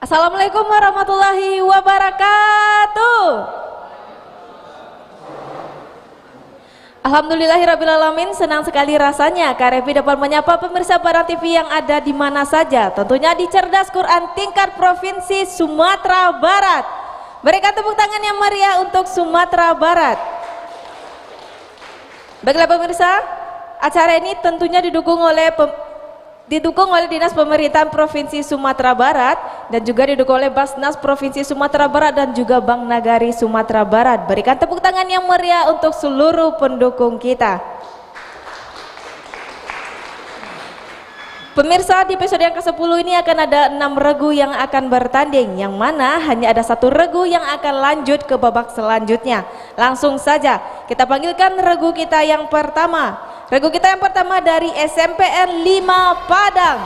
Assalamualaikum warahmatullahi wabarakatuh. Alhamdulillahirrabbilalamin, senang sekali rasanya Kak Revi dapat menyapa pemirsa Bara TV yang ada di mana saja, tentunya di Cerdas Quran tingkat Provinsi Sumatera Barat. Berikan tepuk tangan yang meriah untuk Sumatera Barat. Baiklah pemirsa, acara ini tentunya didukung oleh Dinas Pemerintahan Provinsi Sumatera Barat dan juga didukung oleh Basnas Provinsi Sumatera Barat dan juga Bank Nagari Sumatera Barat. Berikan tepuk tangan yang meriah untuk seluruh pendukung kita. Pemirsa, di episode yang ke-10 ini akan ada 6 regu yang akan bertanding, yang mana hanya ada 1 regu yang akan lanjut ke babak selanjutnya. Langsung saja kita panggilkan regu kita yang pertama. Regu kita yang pertama dari SMPN 5 Padang.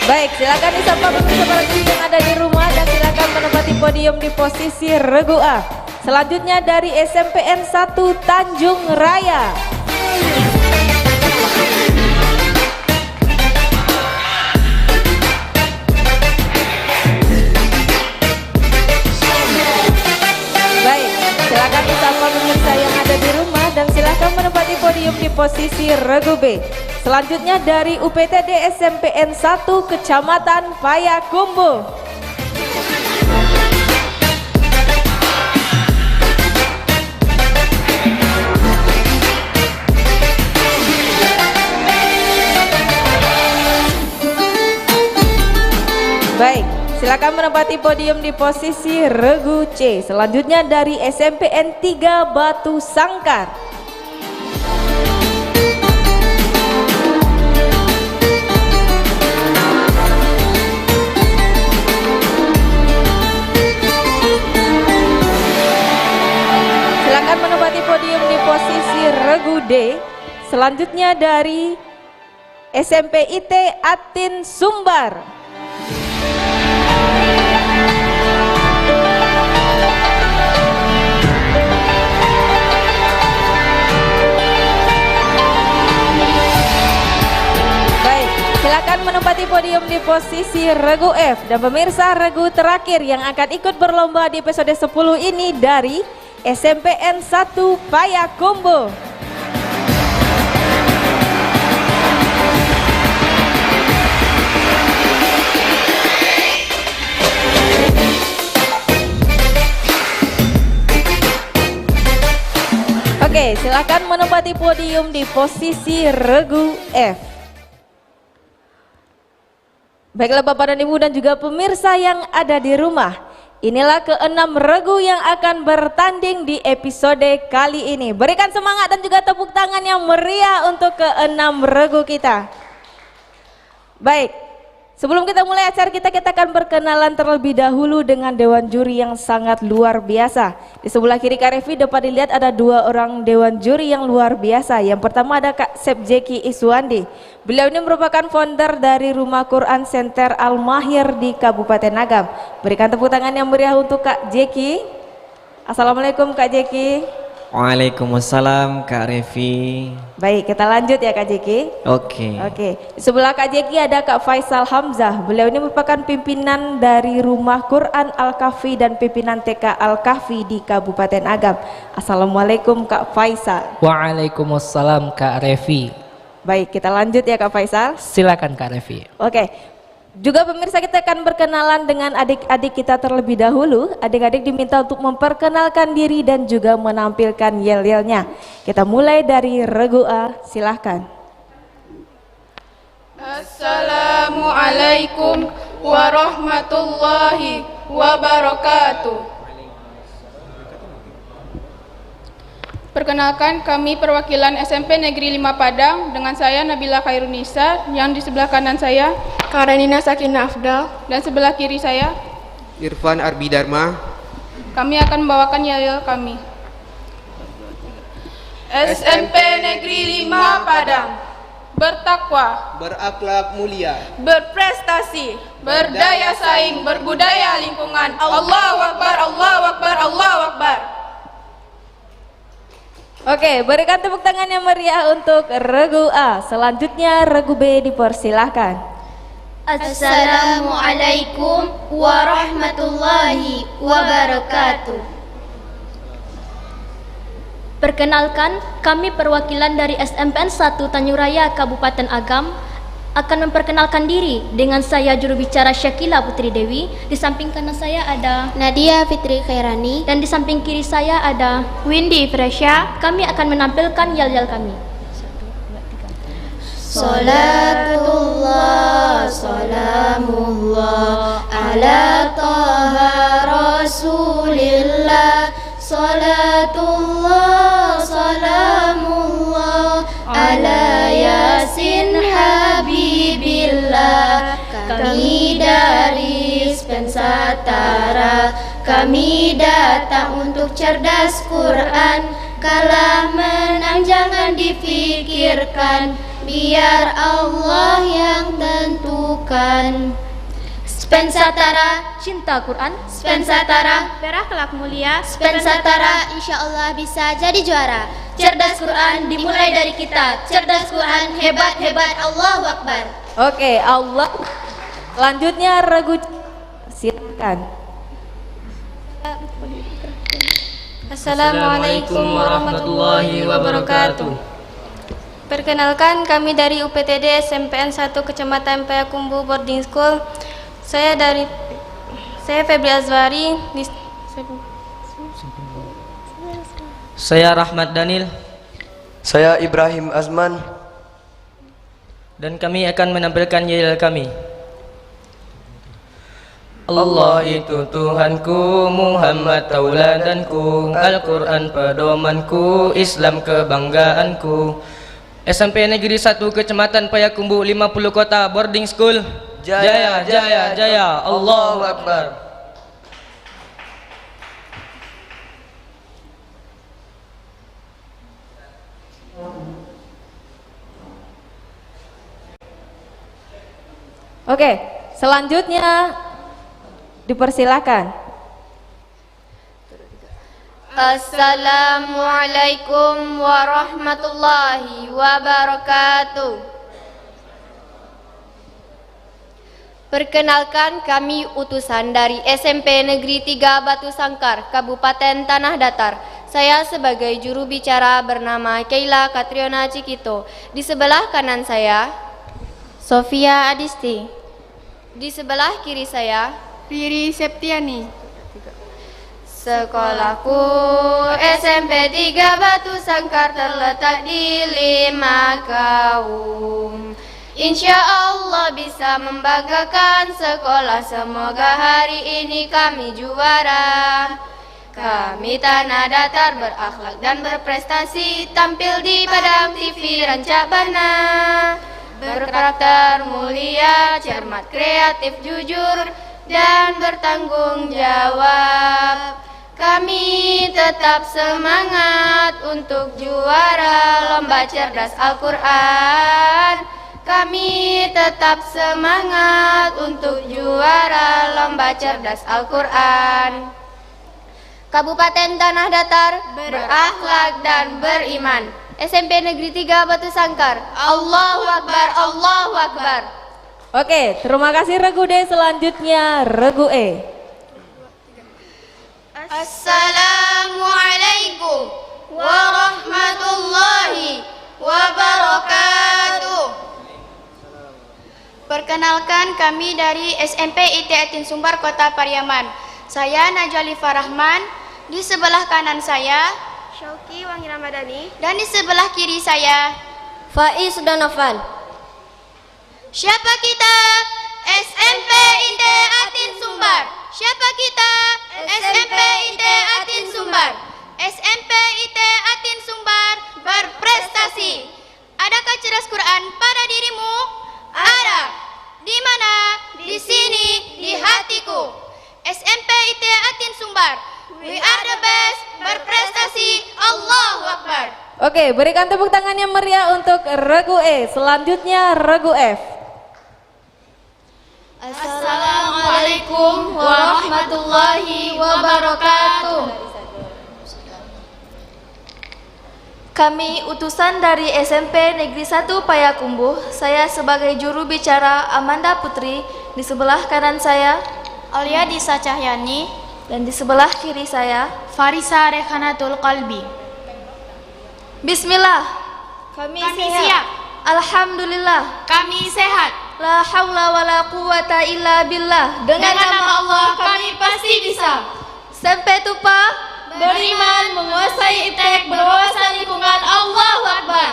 Baik, silakan disapa pemirsa Bara TV yang ada di rumah dan silakan menempati podium di posisi regu A. Selanjutnya dari SMPN 1 Tanjung Raya. Baik, silakan disapa pemirsa yang ada di rumah dan silakan menempati podium di posisi regu B. Selanjutnya dari UPTD SMPN 1 Kecamatan Payakumbuh. Baik, silakan menempati podium di posisi regu C. Selanjutnya dari SMPN 3 Batu Sangkar. Silakan menempati podium di posisi regu D. Selanjutnya dari SMP IT Atin Sumbar. Silakan menempati podium di posisi regu F. Dan pemirsa, regu terakhir yang akan ikut berlomba di episode 10 ini dari SMPN 1 Payakumbuh. Oke, silakan menempati podium di posisi regu F. Baiklah Bapak dan Ibu dan juga pemirsa yang ada di rumah, inilah ke-6 regu yang akan bertanding di episode kali ini. Berikan semangat dan juga tepuk tangan yang meriah untuk ke-6 regu kita. Baik, sebelum kita mulai acara kita akan berkenalan terlebih dahulu dengan Dewan Juri yang sangat luar biasa. Di sebelah kiri Kak Revi dapat dilihat ada 2 orang Dewan Juri yang luar biasa. Yang pertama ada Kak Sep Jeki Iswandi. Beliau ini merupakan founder dari Rumah Quran Center Al-Mahir di Kabupaten Agam. Berikan tepuk tangan yang meriah untuk Kak Jeki. Assalamualaikum Kak Jeki. Waalaikumsalam Kak Revi. Baik, kita lanjut ya Kak Jeki. Oke. Di sebelah Kak Jeki ada Kak Faisal Hamzah. Beliau ini merupakan pimpinan dari Rumah Quran Al-Kahfi dan pimpinan TK Al-Kahfi di Kabupaten Agam. Assalamualaikum Kak Faisal. Waalaikumsalam Kak Revi. Baik, kita lanjut ya Kak Faisal. Silakan Kak Revi. Oke. Juga pemirsa kita akan berkenalan dengan adik-adik kita terlebih dahulu. Adik-adik diminta untuk memperkenalkan diri dan juga menampilkan yel-yelnya. Kita mulai dari regu A, silahkan. Assalamualaikum warahmatullahi wabarakatuh. Perkenalkan, kami perwakilan SMP Negeri 5 Padang dengan saya Nabila Khairunisa, yang di sebelah kanan saya Karenina Sakinah Afdal, dan sebelah kiri saya Irfan Arbi Dharma. Kami akan membawakan yel-yel kami. SMP Negeri 5 Padang, bertakwa, Berakhlak mulia, berprestasi, berdaya saing, berbudaya lingkungan. Allahu Akbar, Allahu Akbar, Allahu Akbar. Oke, berikan tepuk tangan yang meriah untuk regu A. Selanjutnya regu B dipersilahkan. Assalamualaikum warahmatullahi wabarakatuh. Perkenalkan, kami perwakilan dari SMPN 1 Tanjung Raya Kabupaten Agam akan memperkenalkan diri dengan saya juru bicara Syakila Putri Dewi. Di samping kanan saya ada Nadia Fitri Khairani. dan di samping kiri saya ada Windy Fresya. kami akan menampilkan yel-yel kami. Salatullah, salamullah ala taha rasulillah. Salatullah, salamullah ala yasin habibillah. Kami dari Spensatara, kami datang untuk cerdas Quran. Kalah menang jangan difikirkan, biar Allah yang tentukan. Spensatara, Cinta Quran, Spensatara, berakhlak mulia, Spensatara, insya Allah bisa jadi juara. cerdas Quran dimulai dari kita. Cerdas Quran hebat-hebat, Allahu Akbar. Oke, Allah. Selanjutnya regu C. Silakan. Assalamualaikum warahmatullahi wabarakatuh. Perkenalkan, kami dari UPTD SMPN 1 Kecamatan Payakumbuh Boarding School. Saya Febri Azwari. Saya Rahmat Danil Saya Ibrahim Azman. dan kami akan menampilkan yel kami. Allah itu Tuhanku, Muhammad tauladanku, Al-Quran pedomanku, Islam kebanggaanku. SMP Negeri 1 Kecamatan Payakumbuh 50 Kota Boarding School. Jaya, jaya, jaya, Allahu Akbar. Oke, selanjutnya dipersilakan. Assalamualaikum warahmatullahi wabarakatuh. Perkenalkan, kami utusan dari SMP Negeri 3 Batu Sangkar, Kabupaten Tanah Datar. Saya sebagai juru bicara bernama Keila Katriona Cikito. Di sebelah kanan saya, Sofia Adisti. Di sebelah kiri saya, Riri Septiani. sekolahku SMP 3 Batu Sangkar terletak di 5 kaum. Insya Allah bisa membanggakan sekolah, semoga hari ini kami juara. Kami Tanah Datar berakhlak dan berprestasi, tampil di Padang TV Rancak Bana. Berkarakter mulia, cermat, kreatif, jujur, dan bertanggung jawab. Kami tetap semangat untuk juara lomba cerdas Al-Quran. Kami tetap semangat untuk juara lomba cerdas Al-Quran. Kabupaten Tanah Datar berakhlak dan beriman. SMP Negeri 3 Batu Sangkar. Allahu Akbar, Allahu Akbar. Oke, terima kasih regu D. Selanjutnya regu E. Assalamualaikum warahmatullahi wabarakatuh. Perkenalkan, kami dari SMP IT Atin Sumbar Kota Pariaman. Saya Najwa Rahman. Di sebelah kanan saya Syauki Wangi Ramadhani, dan di sebelah kiri saya Faiz Donovan. Siapa kita? SMP IT Atin Sumbar. Siapa kita? SMP IT Atin Sumbar. SMP IT Atin Sumbar berprestasi. Adakah cerdas Quran pada dirimu? Ada. Di mana? Di sini, di hatiku. SMP IT Atin Sumbar. We are the best. Berprestasi. Allahu Akbar. Oke, berikan tepuk tangan yang meriah untuk regu E. Selanjutnya regu F. Assalamualaikum warahmatullahi wabarakatuh. Kami utusan dari SMP Negeri 1 Payakumbuh. Saya sebagai juru bicara Amanda Putri. Di sebelah kanan saya Alia Disa Cahyani, dan di sebelah kiri saya Farisa Rekhanatul Qalbi. Bismillah. Kami siap. Alhamdulillah. Kami sehat. La haula wala quwata illa billah. Dengan nama Allah kami pasti bisa. Sampai tupa Beriman, menguasai iptek, berwawasan lingkungan. Allahu Akbar.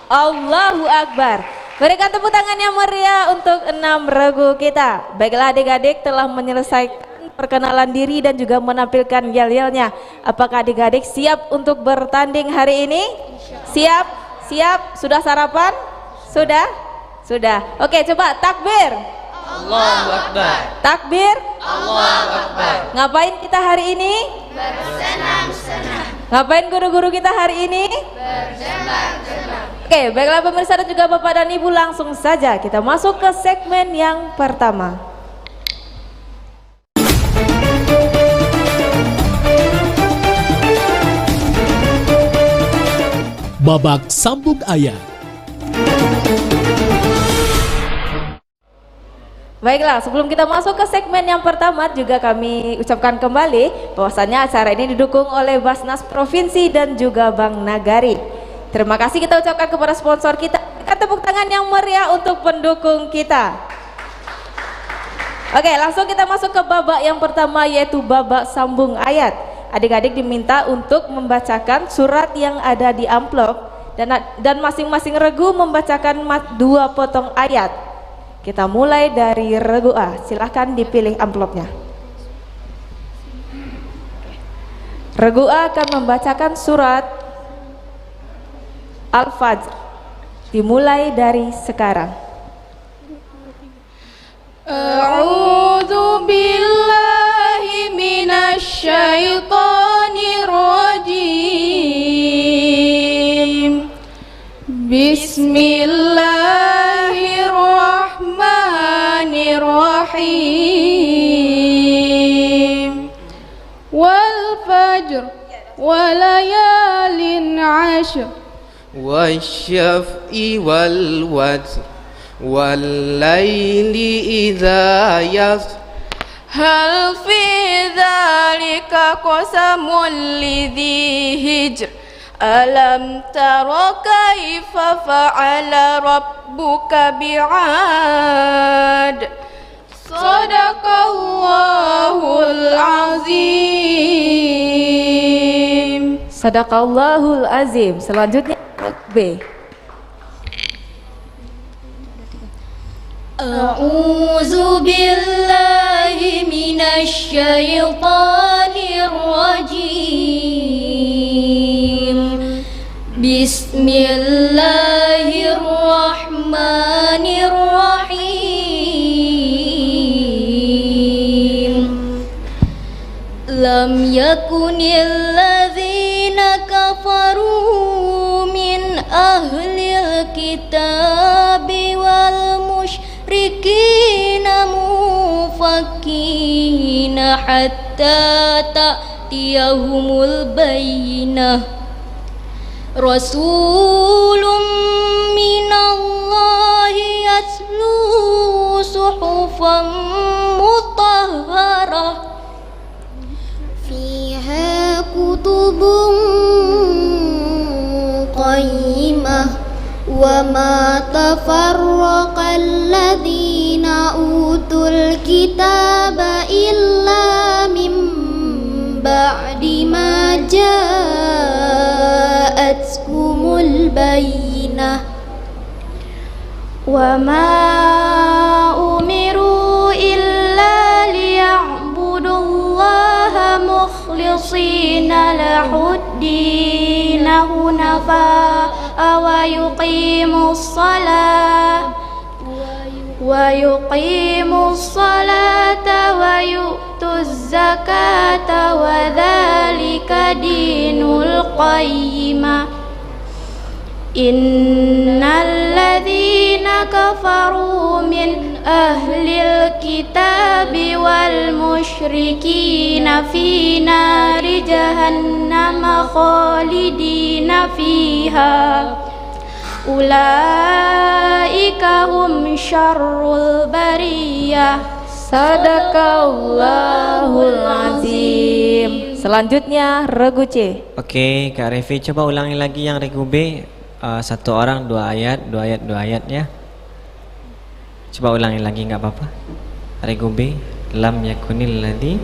Allahu Akbar. Berikan tepuk tangan yang meriah untuk 6 regu kita. Baiklah adik-adik telah menyelesaikan perkenalan diri dan juga menampilkan yel-yelnya. Apakah adik-adik siap untuk bertanding hari ini? Siap? Siap? Sudah sarapan? Sudah? Sudah. Oke, coba takbir. Allahu Akbar. Takbir. Allahu Akbar. Ngapain kita hari ini? Bersenang-senang. Ngapain guru-guru kita hari ini? Bersenang-senang. Oke, baiklah pemirsa dan juga Bapak dan Ibu, langsung saja kita masuk ke segmen yang pertama. Babak Sambung Ayat. Baiklah, sebelum kita masuk ke segmen yang pertama juga kami ucapkan kembali bahwasannya acara ini didukung oleh Basnas Provinsi dan juga Bank Nagari. Terima kasih kita ucapkan kepada sponsor kita. Berikan tepuk tangan yang meriah untuk pendukung kita. Oke, langsung kita masuk ke babak yang pertama, yaitu babak sambung ayat. Adik-adik diminta untuk membacakan surat yang ada di amplop dan masing-masing regu membacakan 2 potong ayat. Kita mulai dari regu A. Silahkan dipilih amplopnya. Regu A akan membacakan surat Al-Fajr. Dimulai dari sekarang. A'udzu billahi minasy syaithanir rajim. Bismillahirrahmanirrahim. Wal fajr wa layalin 'ashr. Wasyaf'i wal wajr wal laili idza yasr. Hal fi dzalika qasamul lidhi hijr. Alam tara kaifa fa'ala rabbuka bi'ad. Sadaqallahul azim. Sadaqallahul azim. Selanjutnya B. A'udzu billahi minasy syaithanir rajim. Bismillahirrahmanirrahim. Lam yakunil ladzina kafaru min ahlil kitabi wal musyrikina mufakkina hatta ta'tiyahumul bayyinah. Rasulun minallahi yatlu suhufan mutahharah fiha kutubun qayyimah wa ma tafarraqa alladhina utul kitaba illa min ba'di ma ja'atkumul bayyinah wa ma umiru illa liya'budullaha mukhlishina lahuddina hunafa'a wa yuqimus salata wa yu'tuz zakata wa dzalika dinul qayyimah. Innal ladzina kafaru min ahlil kitabi wal musyrikina fi nari jahannam khalidina fiha ulaika hum syarrul bariyah. Sadaqallahul azim. Selanjutnya regu C. Oke, Kak Revi coba ulangi lagi yang regu B. Satu orang 2 ayat, 2 ayat, 2 ayat ya. Coba ulangi lagi nggak apa-apa. Regu B, lam yakunil ladzi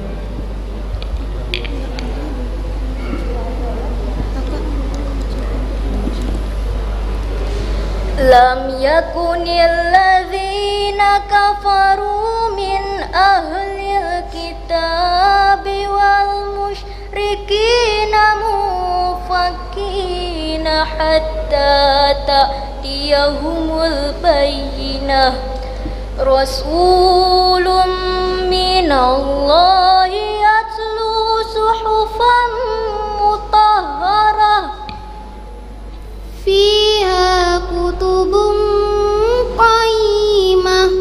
Lam yakunil ladzina kafaru min ahlil kitabi wal musyrikina mufakkina hatta ta'tiyahumul bayyinah. Rasulun minallahi yatlu suhufan mutahharah fiha kutubun qayyimah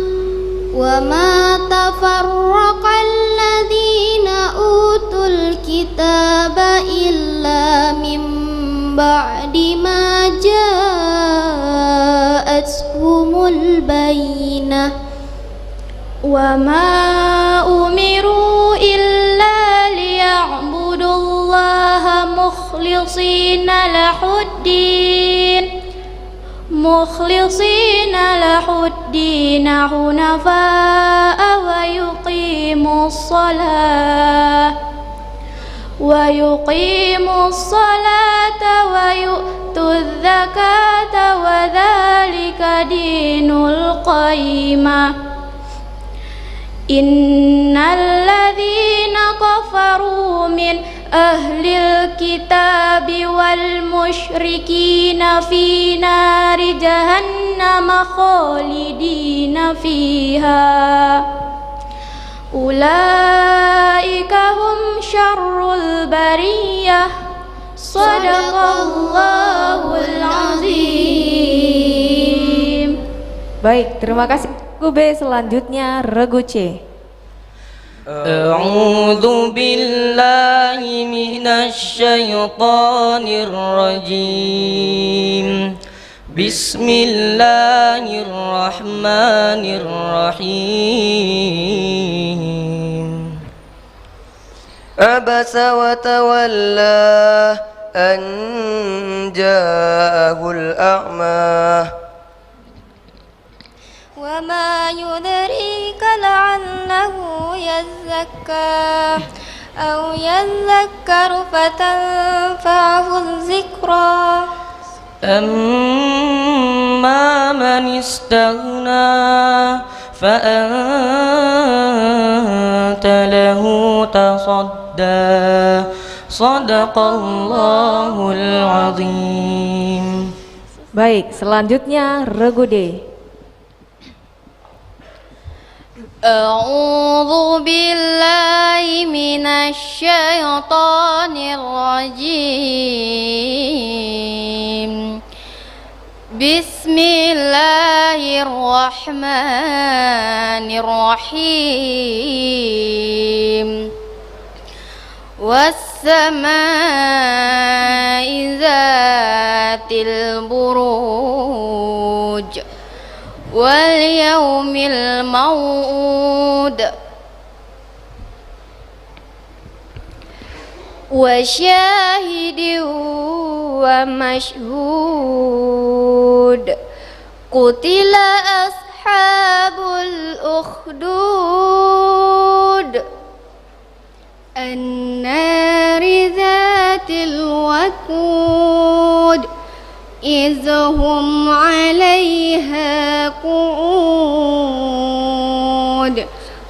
wa ma tafarraqal ladzina utul kitaba illa min ba'di ma ja'atuhumul bayyinah wa ma umiru illa liya'budullaha mukhlisina lahuddin hunafa'a wa yuqimus salata wa yu'tuz zakata wa dzalika dinul qayyimah. Innal ladzina kafaru min ahlil kitabi wal musyrikina fi nari jahannam khalidina fiha ulaika hum syarrul bariyah. Sadaqallahul azim. Baik, terima kasih regu B. Selanjutnya regu C. A'udzu billahi minasy syaithanir rajim. Bismillahirrahmanirrahim. Abasa wa tawalla an ja'ahul a'ma. وما يدريك لعله يزكى أو يذكر فتنفعه الذكرى أما من استغنى فأنت له تصدى صدق الله العظيم. Baik, selanjutnya regu D. أعوذ بالله من الشيطان الرجيم بسم الله الرحمن الرحيم والسماء ذات البروج واليوم الموعود وشاهد ومشهود قتل أصحاب الأخدود النار ذات الوقود إذ هم عليها قعود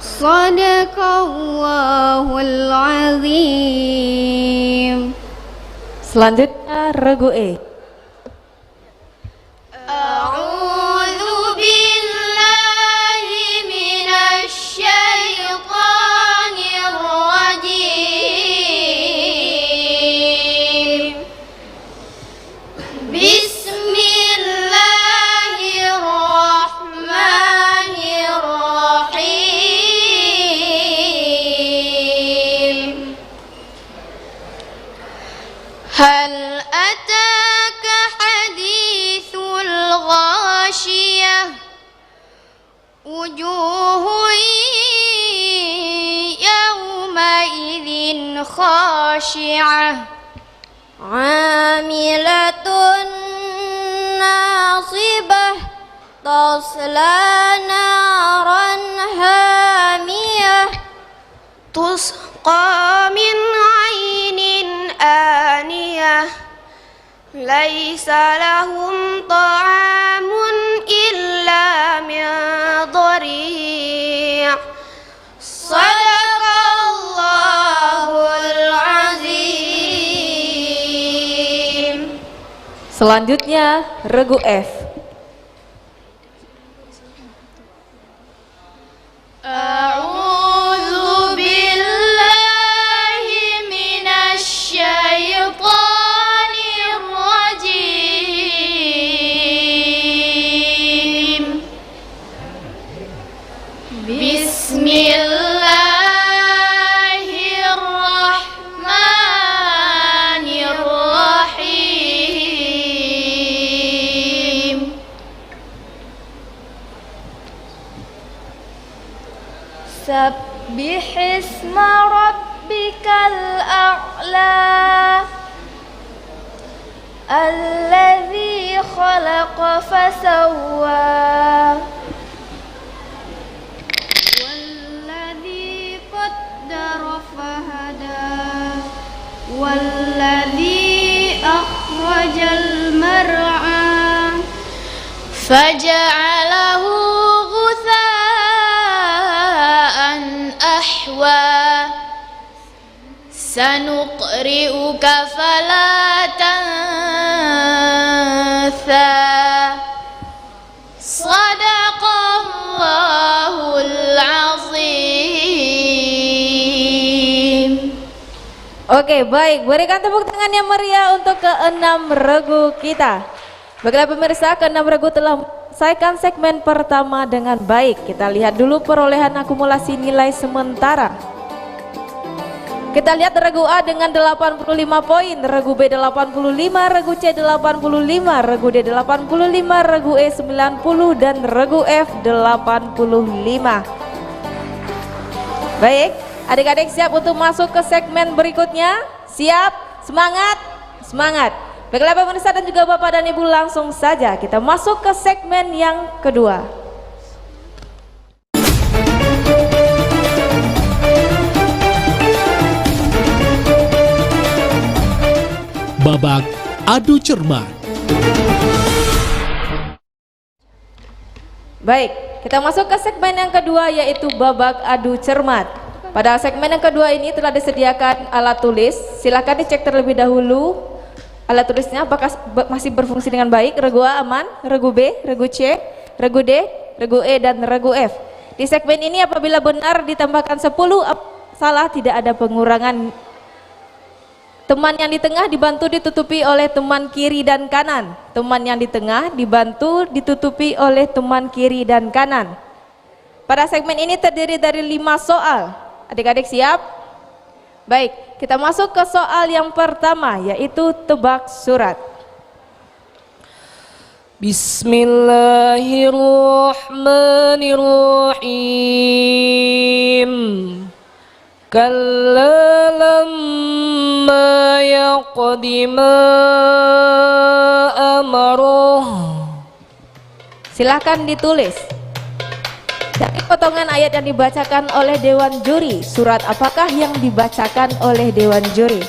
صدق الله العظيم. Selanjutnya regu E. A'udzu billahi minasy syaithanir rajim. Bismillahirrahmanirrahim. وجوه يومئذ خاشعة عاملة ناصبة تصلى نارا هامية تسقى من عين آنية ليس لهم طعام إلا من ضريع صدق الله العظيم. Selanjutnya regu F. أعوذ بالله من الشيطان الرجيم بسم الله الرحمن الرحيم سبح اسم ربك الأعلى الذي خلق فسوى والذي قدر فهدى والذي أخرج المرعى فجعله غثاء أحوى سنقرئك فلا تنسى صدق الله العظيم. Oke, baik, berikan tepuk tangan yang meriah untuk keenam regu kita. Baiklah pemirsa, keenam regu telah selesaikan segmen pertama dengan baik. Kita lihat dulu perolehan akumulasi nilai sementara. Kita lihat regu A dengan 85 poin, regu B 85, regu C 85, regu D 85, regu E 90 dan regu F 85. Baik, adik-adik siap untuk masuk ke segmen berikutnya? Siap? Semangat? Semangat. Baiklah pemirsa dan juga Bapak dan Ibu, langsung saja kita masuk ke segmen yang kedua. Babak adu cermat. Baik, kita masuk ke segmen yang kedua yaitu babak adu cermat. Pada segmen yang kedua ini telah disediakan alat tulis. Silakan dicek terlebih dahulu alat tulisnya apakah masih berfungsi dengan baik. Regu A aman, regu B, regu C, regu D, regu E dan regu F. Di segmen ini apabila benar ditambahkan 10, salah tidak ada pengurangan. Teman yang di tengah dibantu ditutupi oleh teman kiri dan kanan. Teman yang di tengah dibantu ditutupi oleh teman kiri dan kanan. Pada segmen ini terdiri dari 5 soal. Adik-adik siap? Baik, kita masuk ke soal yang pertama yaitu tebak surat. Bismillahirrahmanirrahim. Kalla lamma yaqdi ma amaruh. Silahkan ditulis. Dari potongan ayat yang dibacakan oleh Dewan Juri, surat apakah yang dibacakan oleh Dewan Juri?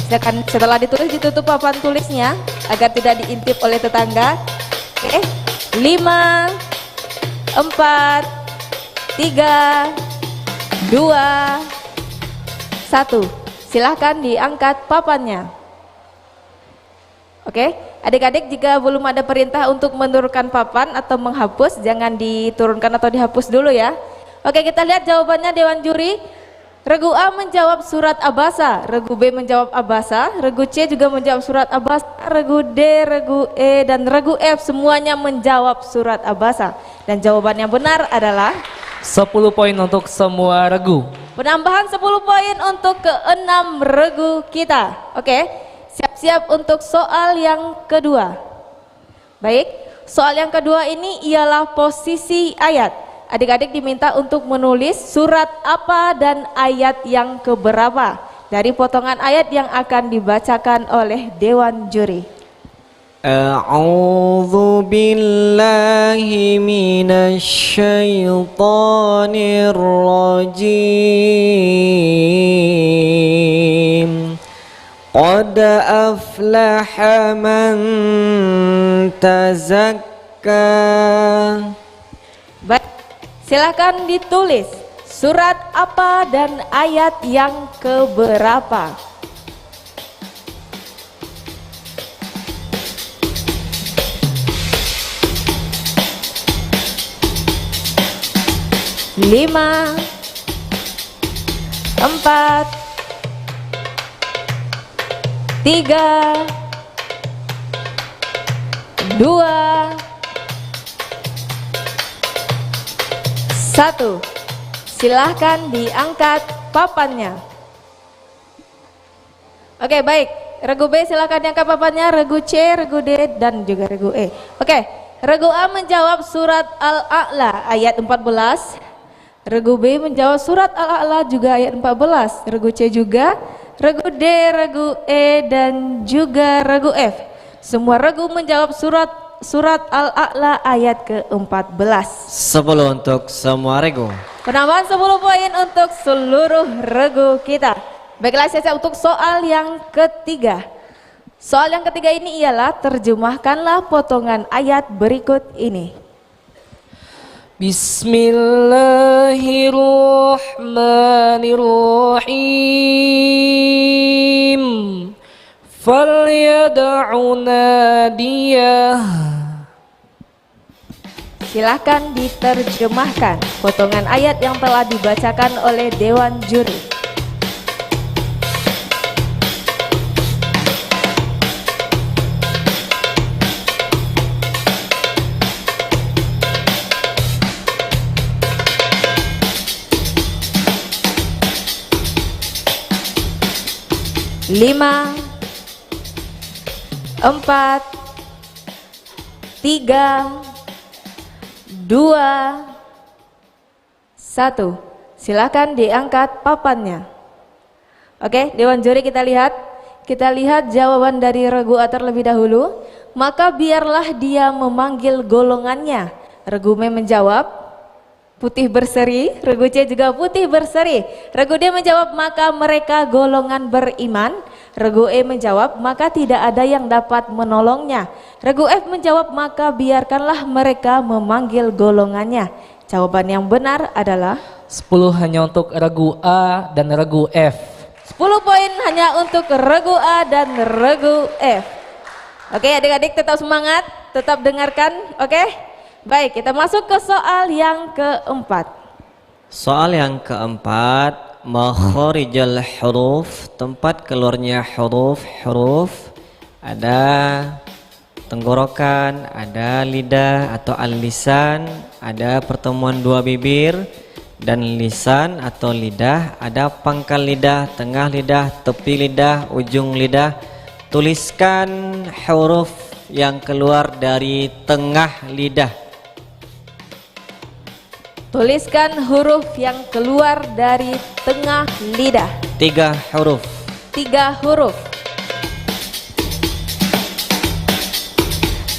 Silakan setelah ditulis ditutup papan tulisnya agar tidak diintip oleh tetangga. Oke, 5, 4, 3, 2, 1. Silahkan diangkat papannya. Oke, adik-adik jika belum ada perintah untuk menurunkan papan atau menghapus, jangan diturunkan atau dihapus dulu ya. Oke, kita lihat jawabannya Dewan Juri. Regu A menjawab surat Abasa, regu B menjawab Abasa, regu C juga menjawab surat Abasa, regu D, regu E dan regu F semuanya menjawab surat Abasa. Dan jawaban yang benar adalah 10 poin untuk semua regu. penambahan 10 poin untuk ke-6 regu kita. Oke, siap-siap untuk soal yang kedua. Baik, soal yang kedua ini ialah posisi ayat. adik-adik diminta untuk menulis surat apa dan ayat yang keberapa dari potongan ayat yang akan dibacakan oleh Dewan Juri. A'udzu billahi minasy syaithanir rajim. Qad aflaha man tazakka. Baik, silakan ditulis surat apa dan ayat yang keberapa. Lima, 4, 3, 2, 1. Silahkan diangkat papannya. Oke, baik. Regu B silahkan diangkat papannya, regu C, regu D, dan juga regu E. Oke, regu A menjawab surat Al-A'la ayat 14. Regu B menjawab surat Al-A'la juga ayat 14. Regu C juga, regu D, regu E, dan juga regu F. Semua regu menjawab surat Al-A'la ayat ke-14. 10 untuk semua regu. Penambahan 10 poin untuk seluruh regu kita. Baiklah, siap untuk soal yang ketiga. Soal yang ketiga ini ialah terjemahkanlah potongan ayat berikut ini. Bismillahirrahmanirrahim. Falyad'u nadiyah. Silahkan diterjemahkan potongan ayat yang telah dibacakan oleh Dewan Juri. Lima, 4, 3, 2, 1. Silakan diangkat papannya. Oke, Dewan Juri kita lihat jawaban dari regu A terlebih dahulu. Maka biarlah dia memanggil golongannya. Regu B menjawab putih berseri, regu C juga putih berseri. Regu D menjawab maka mereka golongan beriman. Regu E menjawab maka tidak ada yang dapat menolongnya. Regu F menjawab maka biarkanlah mereka memanggil golongannya. Jawaban yang benar adalah 10 hanya untuk regu A dan regu F. 10 poin hanya untuk regu A dan regu F. Oke, adik-adik tetap semangat, tetap dengarkan, oke? Baik, kita masuk ke soal yang keempat. Soal yang keempat, makharijal huruf, tempat keluarnya huruf. Ada tenggorokan, ada lidah atau al-lisan, ada pertemuan dua bibir dan lisan atau lidah, ada pangkal lidah, tengah lidah, tepi lidah, ujung lidah. Tuliskan huruf yang keluar dari tengah lidah. Tuliskan huruf yang keluar dari tengah lidah. 3 huruf. 3 huruf.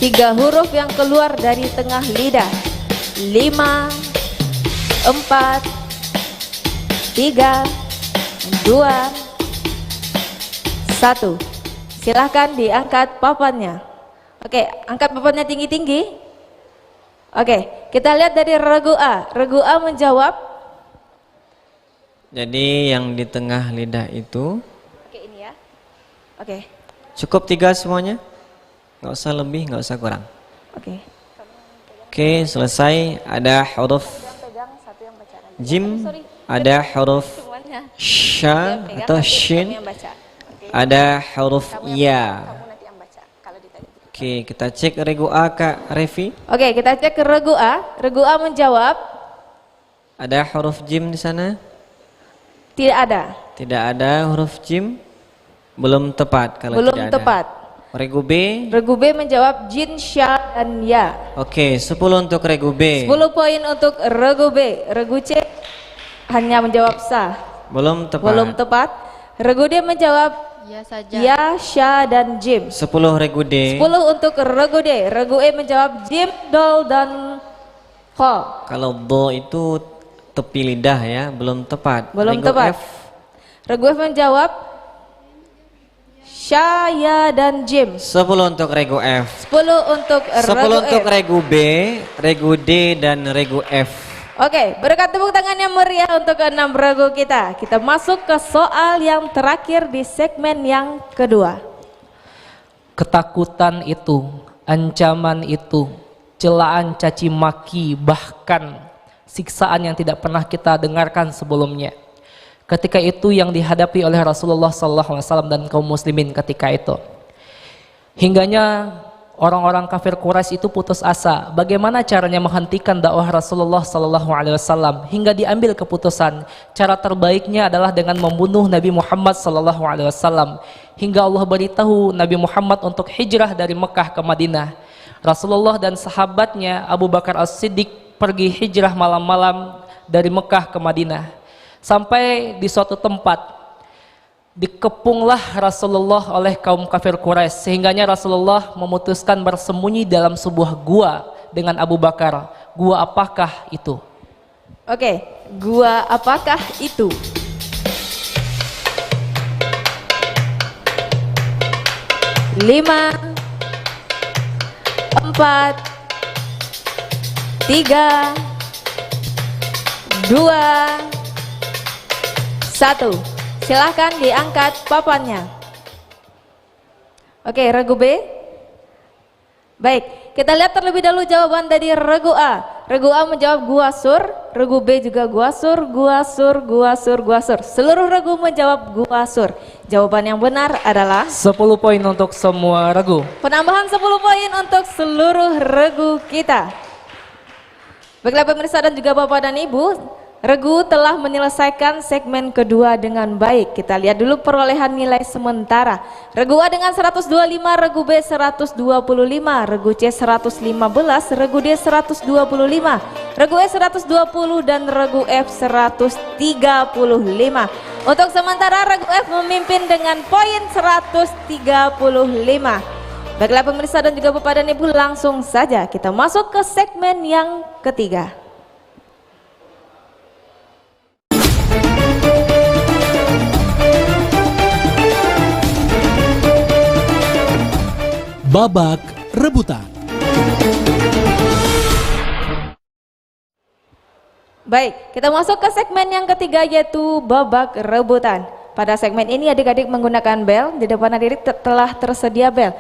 3 huruf yang keluar dari tengah lidah. 5, 4, 3, 2, 1. Silahkan diangkat papannya. Oke, angkat papannya tinggi-tinggi. Oke, kita lihat dari regu A. Regu A menjawab. Jadi yang di tengah lidah itu. Oke, ini ya. Oke. Cukup 3 semuanya? Nggak usah lebih, nggak usah kurang. Oke. Oke, selesai. Ada huruf jim, ada huruf sha atau shin, ada huruf ya. Oke, kita cek regu A, Kak Revi. Oke, kita cek ke regu A. Regu A menjawab. Ada huruf jim di sana? Tidak ada. Tidak ada huruf jim. Belum tepat kalau belum tidak tepat. ada. Regu B. Regu B menjawab jin, sya, dan ya. Oke, 10 untuk regu B. 10 poin untuk regu B. Regu C hanya menjawab sa. Belum tepat. Belum tepat. Regu D menjawab ya, sya, dan jim. 10 regu D. 10 untuk regu D. Regu E menjawab jim, dol, dan kho. Kalau do itu tepi lidah ya, belum tepat. Belum Regu tepat. F. Regu F menjawab sya, ya, dan jim. 10 untuk regu F. 10 untuk 10 regu untuk F. regu B, regu D, dan regu F. Oke, berikan tepuk tangan yang meriah untuk keenam regu kita. Kita masuk ke soal yang terakhir di segmen yang kedua. Ketakutan itu, ancaman itu, celaan, caci maki, bahkan siksaan yang tidak pernah kita dengarkan sebelumnya. Ketika itu yang dihadapi oleh Rasulullah SAW dan kaum muslimin ketika itu. Hingganya orang-orang kafir Quraisy itu putus asa. Bagaimana caranya menghentikan dakwah Rasulullah SAW hingga diambil keputusan. Cara terbaiknya adalah dengan membunuh Nabi Muhammad SAW. Hingga Allah beritahu Nabi Muhammad untuk hijrah dari Mekah ke Madinah. Rasulullah dan sahabatnya Abu Bakar As-Siddiq pergi hijrah malam-malam dari Mekah ke Madinah. Sampai di suatu tempat dikepunglah Rasulullah oleh kaum kafir Quraisy, sehingganya Rasulullah memutuskan bersembunyi dalam sebuah gua dengan Abu Bakar. Gua apakah itu? Oke, gua apakah itu? Lima, 4, 3, 2, 1. Silahkan diangkat papannya. Oke, regu B. Baik, kita lihat terlebih dahulu jawaban dari regu A. Regu A menjawab guasur, regu B juga guasur, guasur, guasur, guasur. Seluruh regu menjawab guasur. Jawaban yang benar adalah 10 poin untuk semua regu. penambahan 10 poin untuk seluruh regu kita. Baiklah pemirsa dan juga Bapak dan Ibu, regu telah menyelesaikan segmen kedua dengan baik. Kita lihat dulu perolehan nilai sementara. Regu A dengan 125, regu B 125, regu C 115, regu D 125, regu E 120, dan regu F 135. Untuk sementara regu F memimpin dengan poin 135. Baiklah pemirsa dan juga Bapak dan Ibu, langsung saja kita masuk ke segmen yang ketiga. Babak rebutan. Baik, kita masuk ke segmen yang ketiga yaitu babak rebutan. Pada segmen ini adik-adik menggunakan bel, di depan adik telah tersedia bel.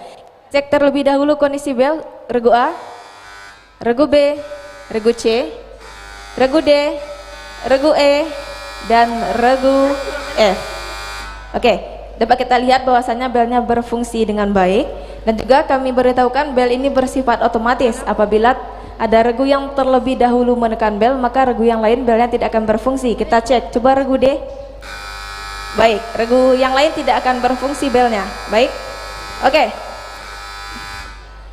Cek terlebih dahulu kondisi bel. Regu A, regu B, regu C, regu D, regu E, dan regu F. Oke, dapat kita lihat bahwasannya belnya berfungsi dengan baik. Dan juga kami beritahukan bel ini bersifat otomatis. Apabila ada regu yang terlebih dahulu menekan bel, maka regu yang lain belnya tidak akan berfungsi. Kita cek, coba regu D. Baik, regu yang lain tidak akan berfungsi belnya. Baik, oke.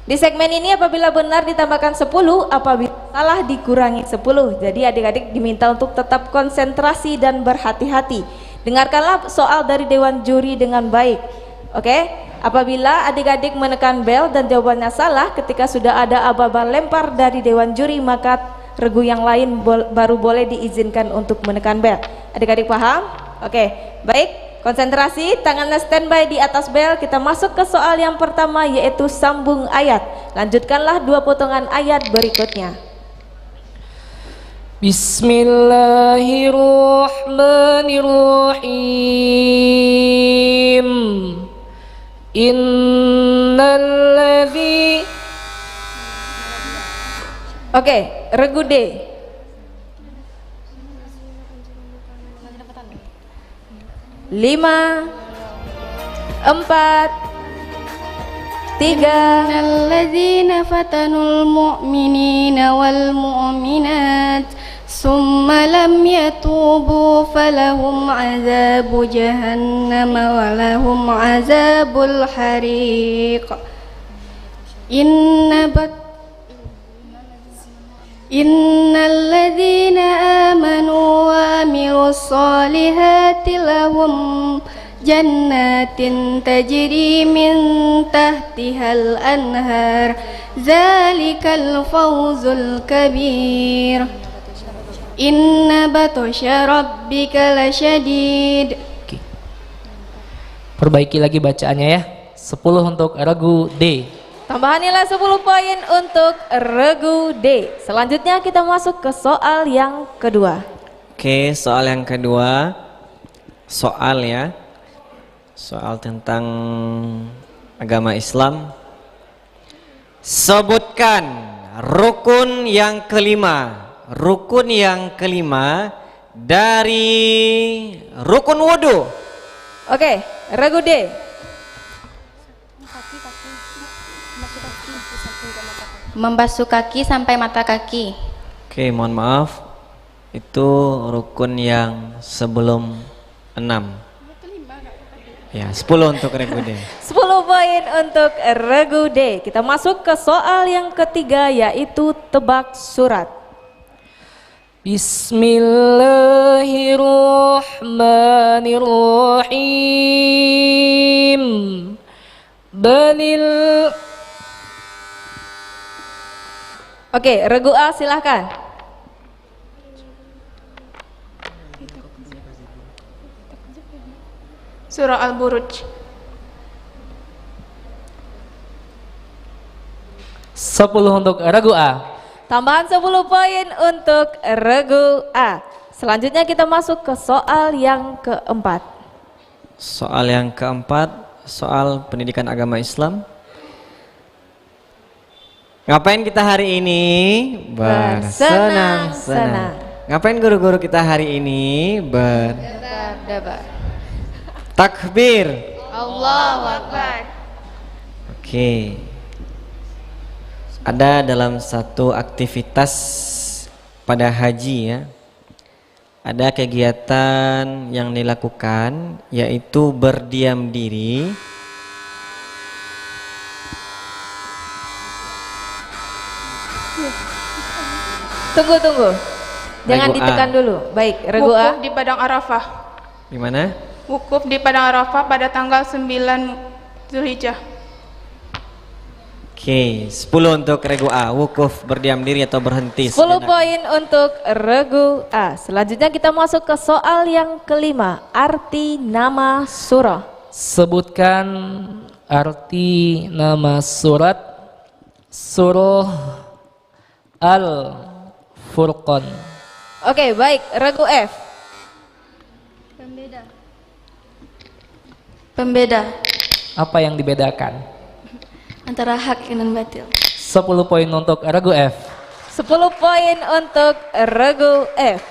Di segmen ini apabila benar ditambahkan 10, apabila salah dikurangi 10. Jadi adik-adik diminta untuk tetap konsentrasi dan berhati-hati. Dengarkanlah soal dari Dewan Juri dengan baik. Oke. Apabila adik-adik menekan bel dan jawabannya salah ketika sudah ada aba-aba lempar dari Dewan Juri, maka regu yang lain baru boleh diizinkan untuk menekan bel. Adik-adik paham? Oke, baik, konsentrasi, tangannya standby di atas bel. Kita masuk ke soal yang pertama yaitu sambung ayat. Lanjutkanlah 2 potongan ayat berikutnya. Bismillahirrahmanirrahim. Innalladzi. Oke, regu D. Lima, 4, 3. Alladzina fatanul mu'minina wal mu'minat ثم لم يتوبوا فلهم عذاب جهنم ولهم عذاب الحريق إن الذين آمنوا وعملوا الصالحات لهم جنات تجري من تحتها الأنهار ذلك الفوز الكبير إن بطش ربك لشديد. Perbaiki lagi bacaannya ya. 10 untuk regu D. Tambahan nilai 10 poin untuk regu D. Selanjutnya kita masuk ke soal yang kedua. Oke, soal yang kedua. Soal ya. Soal tentang agama Islam. Sebutkan rukun yang kelima. Rukun yang kelima dari rukun wudu. Oke, regu D. Membasuh kaki sampai mata kaki. Oke, mohon maaf. Itu rukun yang sebelum 6. Ya, 10 untuk regu D. 10 poin untuk regu D. Kita masuk ke soal yang ketiga yaitu tebak surat. Bismillahirrahmanirrahim. Oke, regu A silahkan. Surah Al-Buruj. 10 untuk regu A. Tambahan 10 poin untuk regu A. Selanjutnya kita masuk ke soal yang keempat. Soal yang keempat, soal pendidikan agama Islam. Ngapain kita hari ini? Bersenang-senang. Ngapain guru-guru kita hari ini? Berdebar. Takbir. Allahu Akbar. Oke. Ada dalam satu aktivitas pada haji ya. Ada kegiatan yang dilakukan yaitu berdiam diri. Tunggu. Jangan Regu A. ditekan dulu. Baik, regu A. Wukuf di Padang Arafah. Gimana? Wukuf di Padang Arafah pada tanggal 9 Zulhijjah. Oke, 10 untuk regu A. Wukuf berdiam diri atau berhenti 10 sejenak. poin untuk regu A. Selanjutnya kita masuk ke soal yang kelima. Arti nama surah. Sebutkan arti nama surat Surah Al-Furqan. Oke, baik, regu F. Pembeda Apa yang dibedakan? antara hak dan batil. 10 poin untuk regu F. 10 poin untuk regu F.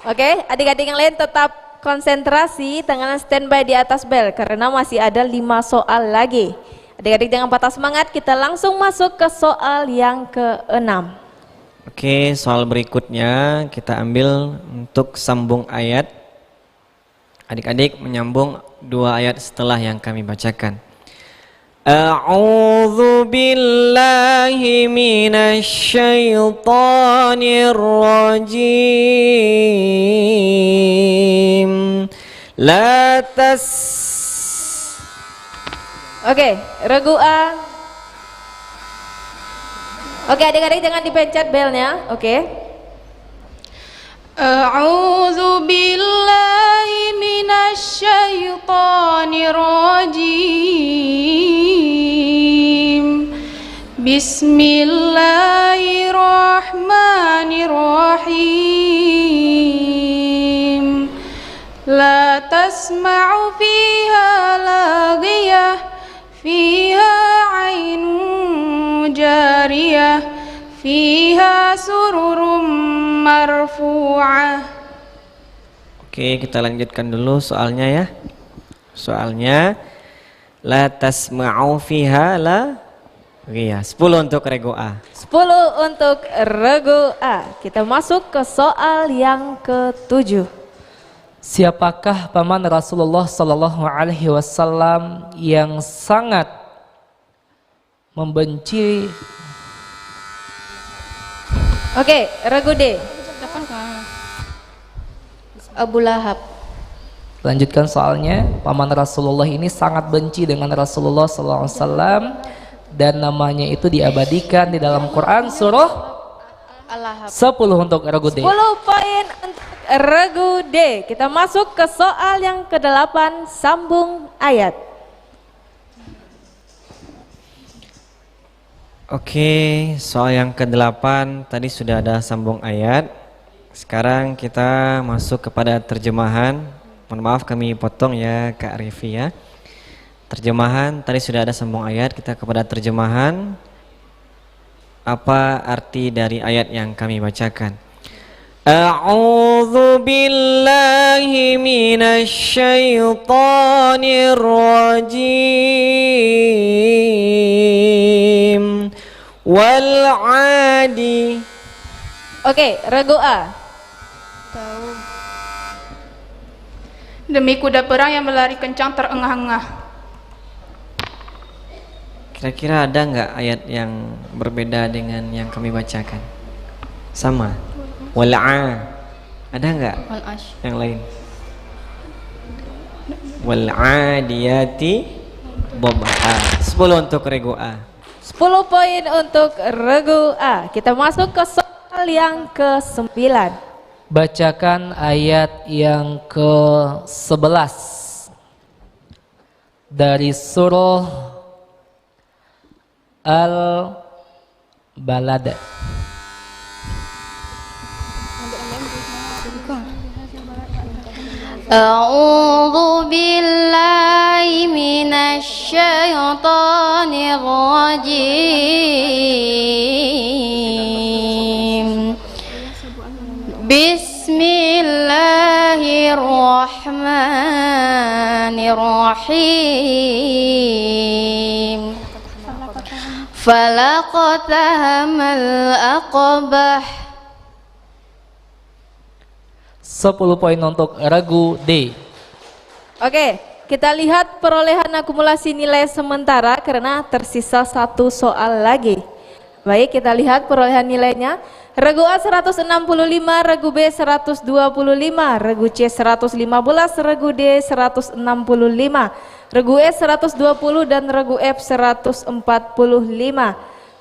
Oke, adik-adik yang lain tetap konsentrasi, tangan standby di atas bel karena masih ada 5 soal lagi. Adik-adik jangan patah semangat, kita langsung masuk ke soal yang ke-6. Oke, soal berikutnya kita ambil untuk sambung ayat. Adik-adik menyambung 2 ayat setelah yang kami bacakan. A'udzu billahi minasyaitonir rajim. Oke, regu A. Oke, adik-adik jangan dipencet belnya. Oke. A'udzu billahi minasyaitonir rajim. Bismillahirrahmanirrahim. La tasma'u fiha laghiyah fiha 'ainun jariyah fiha sururum marfu'ah. Oke, kita lanjutkan dulu soalnya ya. Soalnya la tasma'u fiha Iya, 10 untuk regu A. 10 untuk regu A. Kita masuk ke soal yang ke-7. Siapakah paman Rasulullah Sallallahu Alaihi Wasallam yang sangat membenci? Oke, regu D. Abu Lahab. Lanjutkan soalnya. Paman Rasulullah ini sangat benci dengan Rasulullah Sallallahu Alaihi Wasallam dan namanya itu diabadikan di dalam Quran surah Al-Lahab. 10 untuk regu D. 10 poin untuk regu D. Kita masuk ke soal yang ke-8, sambung ayat. Oke, soal yang ke-8 tadi sudah ada sambung ayat. Sekarang kita masuk kepada terjemahan. Mohon maaf kami potong ya Kak Rifi ya. Terjemahan tadi sudah ada sambung ayat, kita kepada terjemahan. Apa arti dari ayat yang kami bacakan? A'udzu billahi minasy syaithanir rajim. Wal 'adi. Oke, regu A. Demi kuda perang yang berlari kencang terengah-engah. Kira-kira ada nggak ayat yang berbeda dengan yang kami bacakan? Sama? Wal'a. Ada nggak yang lain? Wal'adiyati dhabha. 10 untuk regu A. 10 poin untuk regu A. Kita masuk ke soal yang ke-9. Bacakan ayat yang ke-11 dari surah Al-Balad. A'udzu billahi minasy syaithanir rajim. Bismillahirrahmanirrahim. Falaqtahamal aqabah. 10 poin untuk regu D. Oke, kita lihat perolehan akumulasi nilai sementara karena tersisa 1 soal lagi. Baik, kita lihat perolehan nilainya. Regu A 165, regu B 125, regu C 115, regu D 165, regu E 120 dan regu F 145.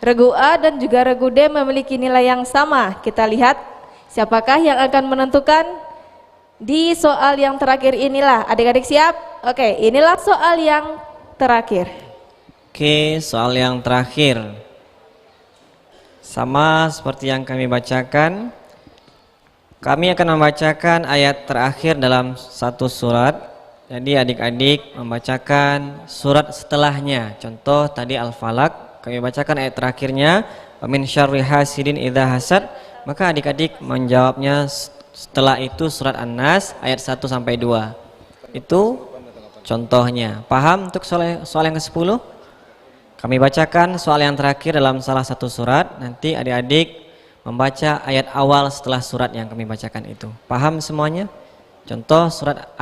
Regu A dan juga regu D memiliki nilai yang sama. Kita lihat siapakah yang akan menentukan di soal yang terakhir inilah. Adik-adik siap? Oke, inilah soal yang terakhir. Oke, soal yang terakhir. Sama seperti yang kami bacakan. Kami akan membacakan ayat terakhir dalam satu surat. Jadi adik-adik membacakan surat setelahnya. Contoh tadi Al-Falaq, kami bacakan ayat terakhirnya. Wa min syarri hasidin idza hasad. Maka adik-adik menjawabnya setelah itu surat An-Nas ayat 1 sampai 2. Itu contohnya. Paham untuk soal yang ke-10? Kami bacakan soal yang terakhir dalam salah satu surat. Nanti adik-adik membaca ayat awal setelah surat yang kami bacakan itu. Paham semuanya? Contoh surat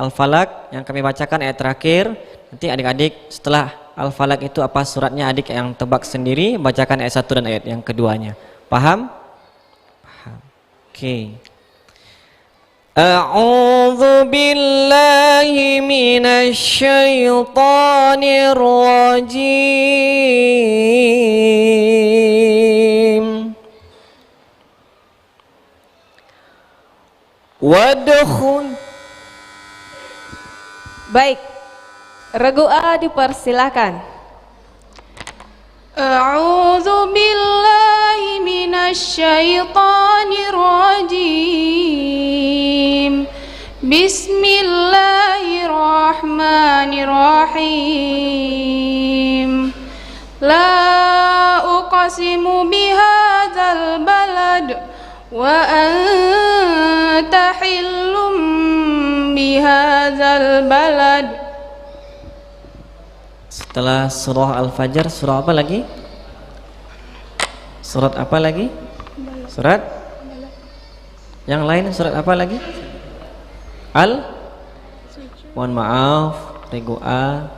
Al-Falaq yang kami bacakan ayat terakhir. Nanti adik-adik setelah Al-Falaq itu apa suratnya, adik yang tebak sendiri, bacakan ayat 1 dan ayat yang keduanya. Paham? Paham. Oke. A'udzu billahi minasy syaithanir rajim. Wadkhul. Baik, regu A dipersilakan. A'udzu billahi minasy syaithanir rajim. Bismillahirrahmanirrahim. La uqsimu bihadzal balad wa anta hillum bihadzal balad. Setelah surah Al-Fajr, surah apa lagi? Surat apa lagi? Surat? Yang lain surat apa lagi? Mohon maaf, Regu A.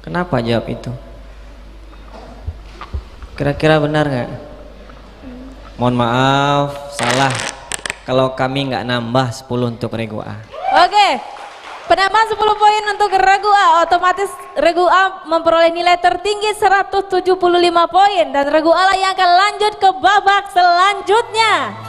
Kenapa jawab itu? Kira-kira benar nggak? Mohon maaf, salah. Kalau kami nggak nambah 10 untuk Regu A. Oke, penambahan 10 poin untuk Regu A, otomatis Regu A memperoleh nilai tertinggi 175 poin dan Regu A lah yang akan lanjut ke babak selanjutnya.